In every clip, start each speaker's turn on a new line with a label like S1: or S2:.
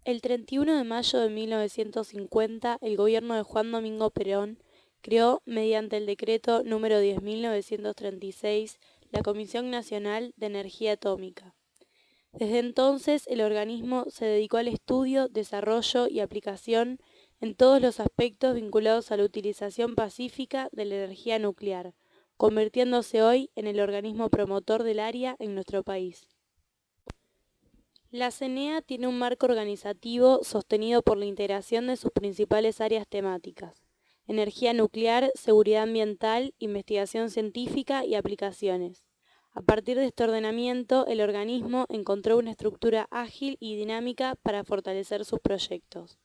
S1: El 31 de mayo de 1950, el gobierno de Juan Domingo Perón creó, mediante el decreto número 10.936, la Comisión Nacional de Energía Atómica. Desde entonces, el organismo se dedicó al estudio, desarrollo y aplicación en todos los aspectos vinculados a la utilización pacífica de la energía nuclear, convirtiéndose hoy en el organismo promotor del área en nuestro país. La CENEA tiene un marco organizativo sostenido por la integración de sus principales áreas temáticas: energía nuclear, seguridad ambiental, investigación científica y aplicaciones. A partir de este ordenamiento, el organismo encontró una estructura ágil y dinámica para fortalecer sus proyectos.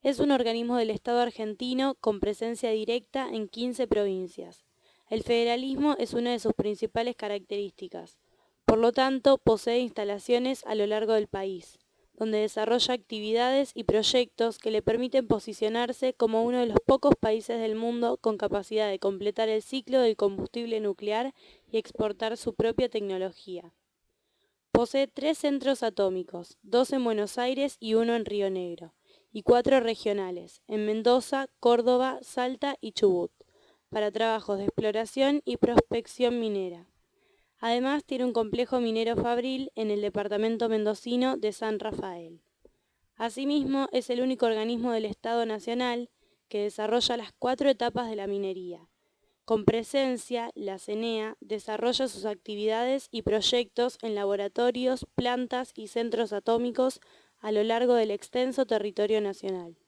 S1: Es un organismo del Estado argentino con presencia directa en 15 provincias. El federalismo es una de sus principales características. Por lo tanto, posee instalaciones a lo largo del país, donde desarrolla actividades y proyectos que le permiten posicionarse como uno de los pocos países del mundo con capacidad de completar el ciclo del combustible nuclear y exportar su propia tecnología. Posee 3 centros atómicos, 2 en Buenos Aires y 1 en Río Negro, y 4 regionales, en Mendoza, Córdoba, Salta y Chubut, para trabajos de exploración y prospección minera. Además, tiene un complejo minero fabril en el departamento mendocino de San Rafael. Asimismo, es el único organismo del Estado Nacional que desarrolla las 4 etapas de la minería. Con presencia, la CENEA desarrolla sus actividades y proyectos en laboratorios, plantas y centros atómicos a lo largo del extenso territorio nacional.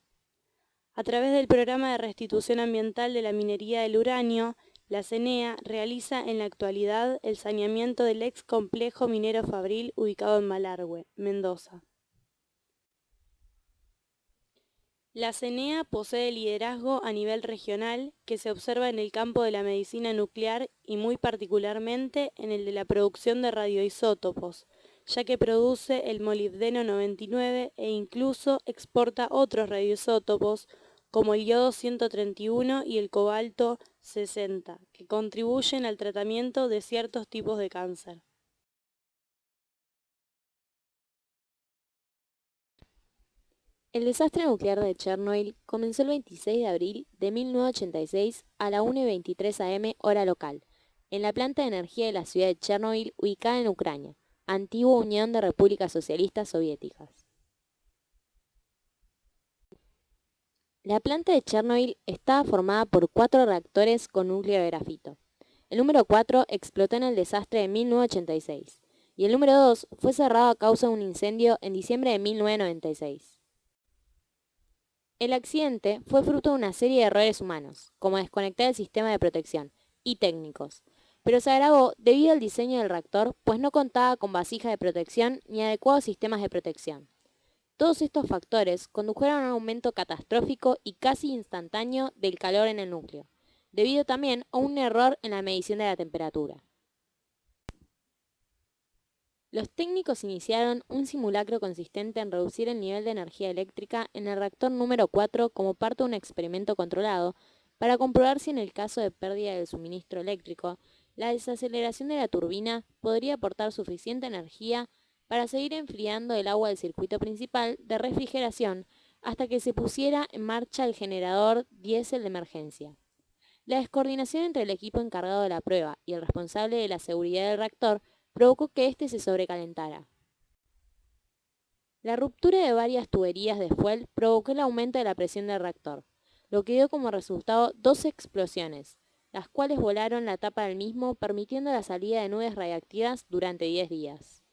S1: A través del Programa de Restitución Ambiental de la Minería del Uranio, la CENEA realiza en la actualidad el saneamiento del ex complejo minero fabril ubicado en Malargüe, Mendoza. La CENEA posee liderazgo a nivel regional que se observa en el campo de la medicina nuclear y muy particularmente en el de la producción de radioisótopos, ya que produce el molibdeno 99 e incluso exporta otros radioisótopos como el yodo 131 y el cobalto 60, que contribuyen al tratamiento de ciertos tipos de cáncer.
S2: El desastre nuclear de Chernobyl comenzó el 26 de abril de 1986 a la 1:23 am hora local, en la planta de energía de la ciudad de Chernobyl ubicada en Ucrania, antigua Unión de Repúblicas Socialistas Soviéticas. La planta de Chernobyl estaba formada por 4 reactores con núcleo de grafito. El número 4 explotó en el desastre de 1986 y el número 2 fue cerrado a causa de un incendio en diciembre de 1996. El accidente fue fruto de una serie de errores humanos, como desconectar el sistema de protección, y técnicos, pero se agravó debido al diseño del reactor, pues no contaba con vasija de protección ni adecuados sistemas de protección. Todos estos factores condujeron a un aumento catastrófico y casi instantáneo del calor en el núcleo, debido también a un error en la medición de la temperatura. Los técnicos iniciaron un simulacro consistente en reducir el nivel de energía eléctrica en el reactor número 4 como parte de un experimento controlado para comprobar si en el caso de pérdida del suministro eléctrico, la desaceleración de la turbina podría aportar suficiente energía para seguir enfriando el agua del circuito principal de refrigeración hasta que se pusiera en marcha el generador diésel de emergencia. La descoordinación entre el equipo encargado de la prueba y el responsable de la seguridad del reactor provocó que éste se sobrecalentara. La ruptura de varias tuberías de fuel provocó el aumento de la presión del reactor, lo que dio como resultado 12 explosiones, las cuales volaron la tapa del mismo, permitiendo la salida de nubes radiactivas durante 10 días.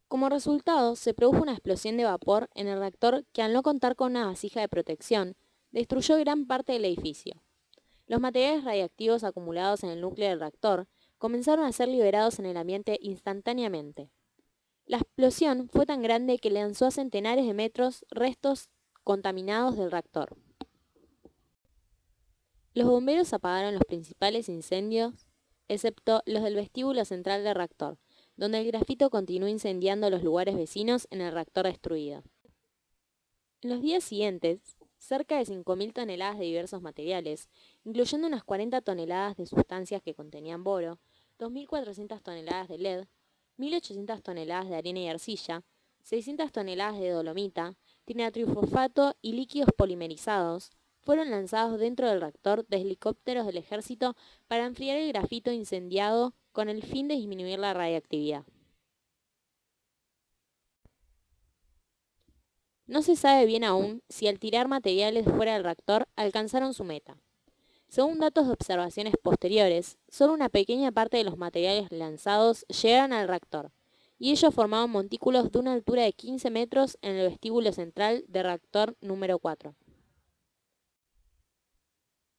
S2: Como resultado, se produjo una explosión de vapor en el reactor que, al no contar con una vasija de protección, destruyó gran parte del edificio. Los materiales radiactivos acumulados en el núcleo del reactor comenzaron a ser liberados en el ambiente instantáneamente. La explosión fue tan grande que lanzó a centenares de metros restos contaminados del reactor. Los bomberos apagaron los principales incendios, excepto los del vestíbulo central del reactor, donde el grafito continuó incendiando los lugares vecinos en el reactor destruido. En los días siguientes, cerca de 5.000 toneladas de diversos materiales, incluyendo unas 40 toneladas de sustancias que contenían boro, 2.400 toneladas de lead, 1.800 toneladas de arena y arcilla, 600 toneladas de dolomita, trinatrifosfato y líquidos polimerizados fueron lanzados dentro del reactor de helicópteros del ejército para enfriar el grafito incendiado con el fin de disminuir la radiactividad. No se sabe bien aún si al tirar materiales fuera del reactor alcanzaron su meta. Según datos de observaciones posteriores, solo una pequeña parte de los materiales lanzados llegaron al reactor, y ellos formaban montículos de una altura de 15 metros en el vestíbulo central del reactor número 4.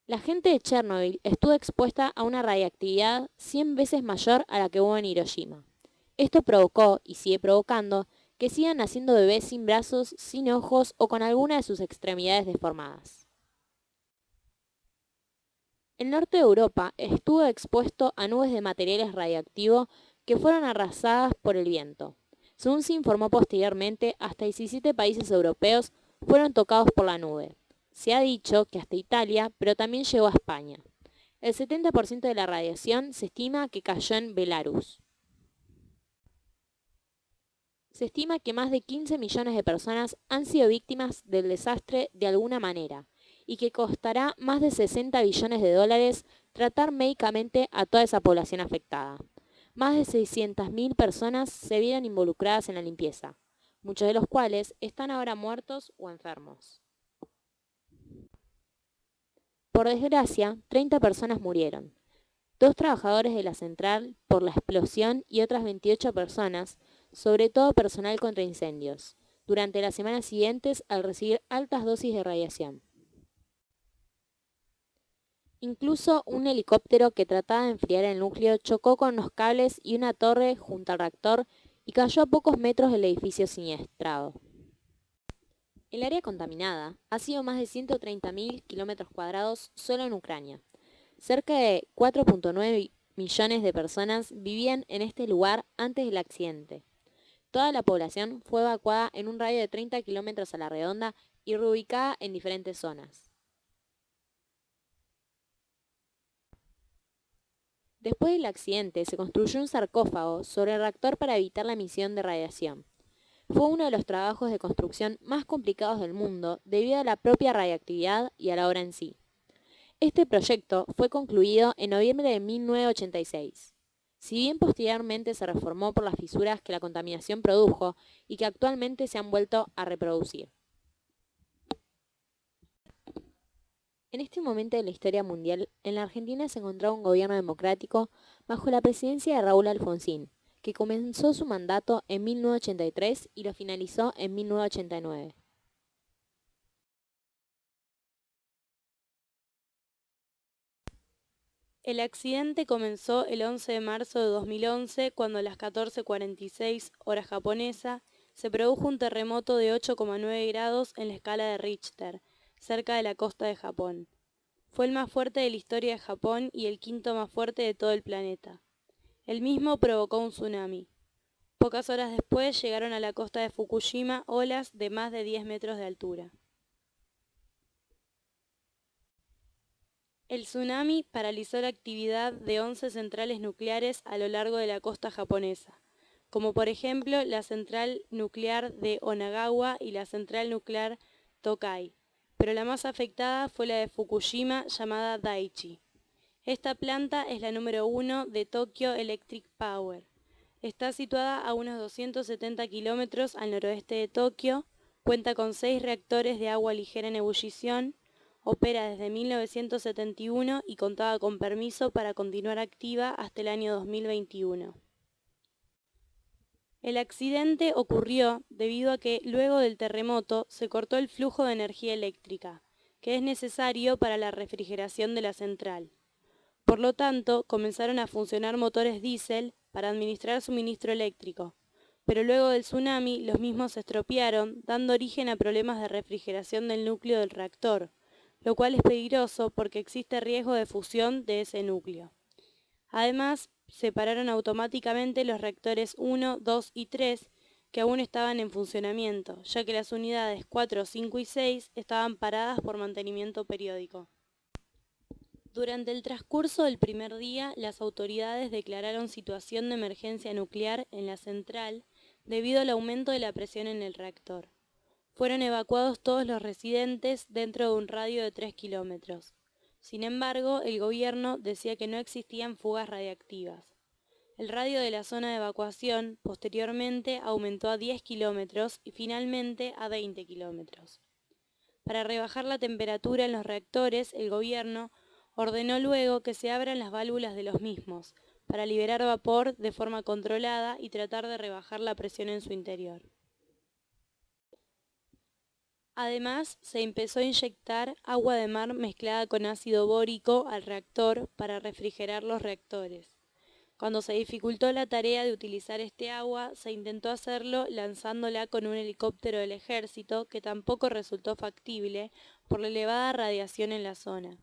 S2: La gente de Chernobyl estuvo expuesta a una radiactividad 100 veces mayor a la que hubo en Hiroshima. Esto provocó, y sigue provocando, que sigan naciendo bebés sin brazos, sin ojos o con alguna de sus extremidades deformadas. El norte de Europa estuvo expuesto a nubes de materiales radiactivos que fueron arrasadas por el viento. Según se informó posteriormente, hasta 17 países europeos fueron tocados por la nube. Se ha dicho que hasta Italia, pero también llegó a España. El 70% de la radiación se estima que cayó en Belarus. Se estima que más de 15 millones de personas han sido víctimas del desastre de alguna manera, y que costará más de 60 billones de dólares tratar médicamente a toda esa población afectada. Más de 600.000 personas se vieron involucradas en la limpieza, muchos de los cuales están ahora muertos o enfermos. Por desgracia, 30 personas murieron. 2 trabajadores de la central por la explosión y otras 28 personas, sobre todo personal contra incendios, durante las semanas siguientes al recibir altas dosis de radiación. Incluso un helicóptero que trataba de enfriar el núcleo chocó con unos cables y una torre junto al reactor y cayó a pocos metros del edificio siniestrado. El área contaminada ha sido más de 130.000 kilómetros cuadrados solo en Ucrania. Cerca de 4.9 millones de personas vivían en este lugar antes del accidente. Toda la población fue evacuada en un radio de 30 kilómetros a la redonda y reubicada en diferentes zonas. Después del accidente, se construyó un sarcófago sobre el reactor para evitar la emisión de radiación. Fue uno de los trabajos de construcción más complicados del mundo debido a la propia radiactividad y a la obra en sí. Este proyecto fue concluido en noviembre de 1986. Si bien posteriormente se reformó por las fisuras que la contaminación produjo y que actualmente se han vuelto a reproducir. En este momento de la historia mundial, en la Argentina se encontraba un gobierno democrático bajo la presidencia de Raúl Alfonsín, que comenzó su mandato en 1983 y lo finalizó en 1989.
S1: El accidente comenzó el 11 de marzo de 2011, cuando a las 14:46 hora japonesa se produjo un terremoto de 8,9 grados en la escala de Richter, cerca de la costa de Japón. Fue el más fuerte de la historia de Japón y el quinto más fuerte de todo el planeta. El mismo provocó un tsunami. Pocas horas después llegaron a la costa de Fukushima olas de más de 10 metros de altura. El tsunami paralizó la actividad de 11 centrales nucleares a lo largo de la costa japonesa, como por ejemplo la central nuclear de Onagawa y la central nuclear Tokai, pero la más afectada fue la de Fukushima, llamada Daiichi. Esta planta es la número 1 de Tokyo Electric Power. Está situada a unos 270 kilómetros al noroeste de Tokio, cuenta con 6 reactores de agua ligera en ebullición, opera desde 1971 y contaba con permiso para continuar activa hasta el año 2021. El accidente ocurrió debido a que luego del terremoto se cortó el flujo de energía eléctrica, que es necesario para la refrigeración de la central. Por lo tanto, comenzaron a funcionar motores diésel para administrar suministro eléctrico, pero luego del tsunami los mismos se estropearon, dando origen a problemas de refrigeración del núcleo del reactor, lo cual es peligroso porque existe riesgo de fusión de ese núcleo. Además, se pararon automáticamente los reactores 1, 2 y 3, que aún estaban en funcionamiento, ya que las unidades 4, 5 y 6 estaban paradas por mantenimiento periódico. Durante el transcurso del primer día, las autoridades declararon situación de emergencia nuclear en la central debido al aumento de la presión en el reactor. Fueron evacuados todos los residentes dentro de un radio de 3 kilómetros. Sin embargo, el gobierno decía que no existían fugas radiactivas. El radio de la zona de evacuación posteriormente aumentó a 10 kilómetros y finalmente a 20 kilómetros. Para rebajar la temperatura en los reactores, el gobierno ordenó luego que se abran las válvulas de los mismos, para liberar vapor de forma controlada y tratar de rebajar la presión en su interior. Además, se empezó a inyectar agua de mar mezclada con ácido bórico al reactor para refrigerar los reactores. Cuando se dificultó la tarea de utilizar este agua, se intentó hacerlo lanzándola con un helicóptero del ejército, que tampoco resultó factible por la elevada radiación en la zona.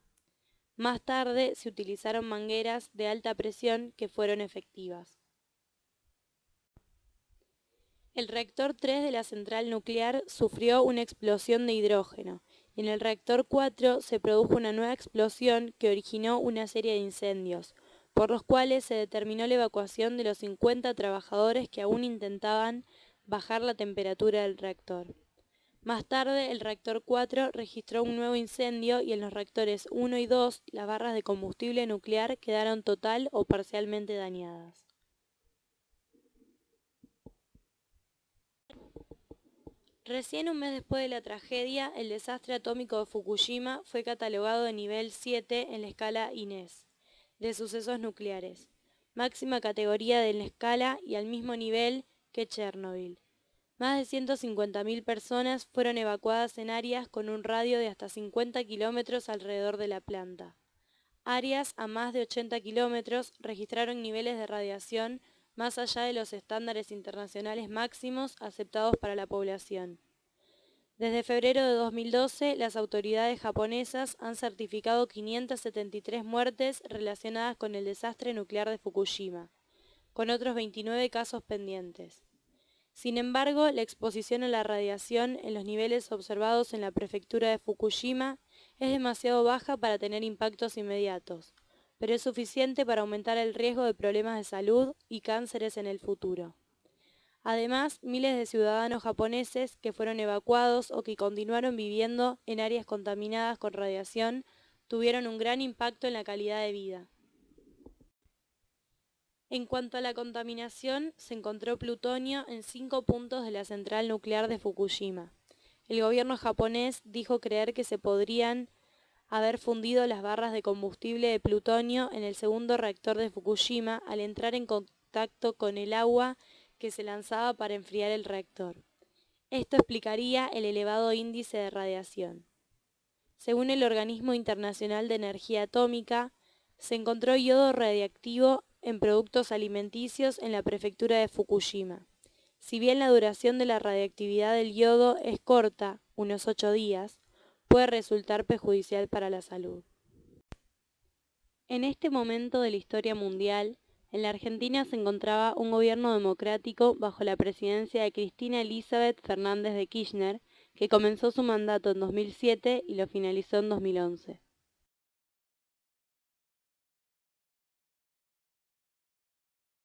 S1: Más tarde se utilizaron mangueras de alta presión que fueron efectivas. El reactor 3 de la central nuclear sufrió una explosión de hidrógeno, y en el reactor 4 se produjo una nueva explosión que originó una serie de incendios, por los cuales se determinó la evacuación de los 50 trabajadores que aún intentaban bajar la temperatura del reactor. Más tarde, el reactor 4 registró un nuevo incendio y en los reactores 1 y 2 las barras de combustible nuclear quedaron total o parcialmente dañadas. Recién un mes después de la tragedia, el desastre atómico de Fukushima fue catalogado de nivel 7 en la escala INES de sucesos nucleares, máxima categoría de la escala y al mismo nivel que Chernobyl. Más de 150.000 personas fueron evacuadas en áreas con un radio de hasta 50 kilómetros alrededor de la planta. Áreas a más de 80 kilómetros registraron niveles de radiación más allá de los estándares internacionales máximos aceptados para la población. Desde febrero de 2012, las autoridades japonesas han certificado 573 muertes relacionadas con el desastre nuclear de Fukushima, con otros 29 casos pendientes. Sin embargo, la exposición a la radiación en los niveles observados en la prefectura de Fukushima es demasiado baja para tener impactos inmediatos, pero es suficiente para aumentar el riesgo de problemas de salud y cánceres en el futuro. Además, miles de ciudadanos japoneses que fueron evacuados o que continuaron viviendo en áreas contaminadas con radiación tuvieron un gran impacto en la calidad de vida. En cuanto a la contaminación, se encontró plutonio en 5 puntos de la central nuclear de Fukushima. El gobierno japonés dijo creer que se podrían haber fundido las barras de combustible de plutonio en el segundo reactor de Fukushima al entrar en contacto con el agua que se lanzaba para enfriar el reactor. Esto explicaría el elevado índice de radiación. Según el Organismo Internacional de Energía Atómica, se encontró yodo radiactivo en productos alimenticios en la prefectura de Fukushima. Si bien la duración de la radiactividad del yodo es corta, unos 8 días, puede resultar perjudicial para la salud. En este momento de la historia mundial, en la Argentina se encontraba un gobierno democrático bajo la presidencia de Cristina Elizabeth Fernández de Kirchner, que comenzó su mandato en 2007 y lo finalizó en 2011.